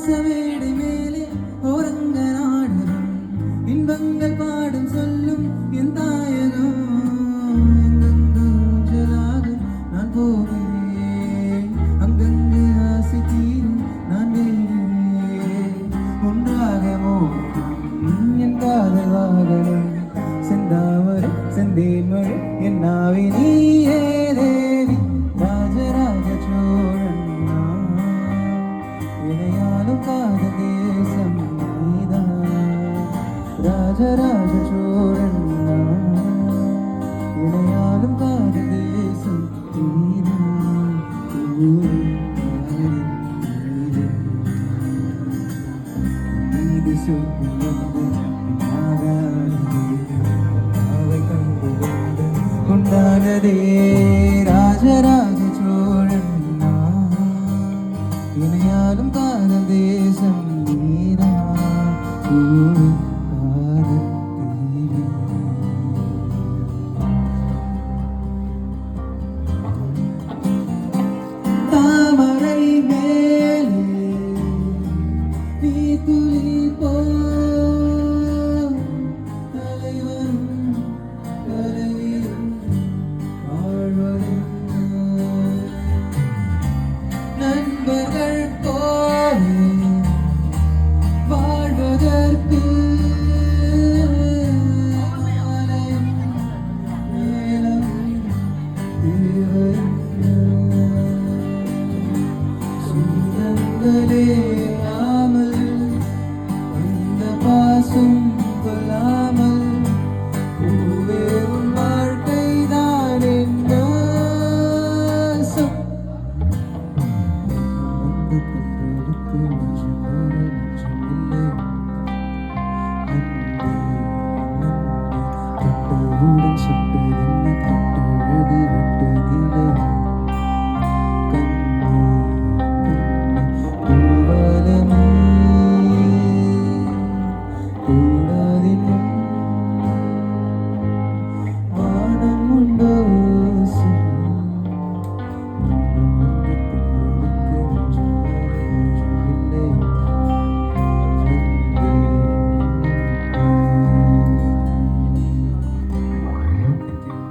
பாசமேடை மேலே ஓரங்க நாடகம் இன்பங்கள் பாடும் சொல்லும் என் தாயகம் எங்கெங்கு ஊஞ்சலாகும் நான் போகிறேன் அங்கங்கு ஆசை தீரும் நான் வேறேன் ஒன்றாக மோதும் என் காதல் வாகனம் செந்தாமரை செந்தேன்மழை என் நாவி நீயே தேவி ராஜராஜ சோழன் இணையாலும் காதல் தேசம் நீதான் ராஜராஜ சோழன் இணையாலும் காதல் தேசம் நீதான் நீதி சொல்லுவது கொண்டாடதே ராஜராஜ சோழன் இணையாலும் காதல் தேசம் நீரா தாமரை மேலே நீ துளி போ நண்பர்கள் போலே வாழ்வதற்கு மேலும் தேவை சொந்தங்களே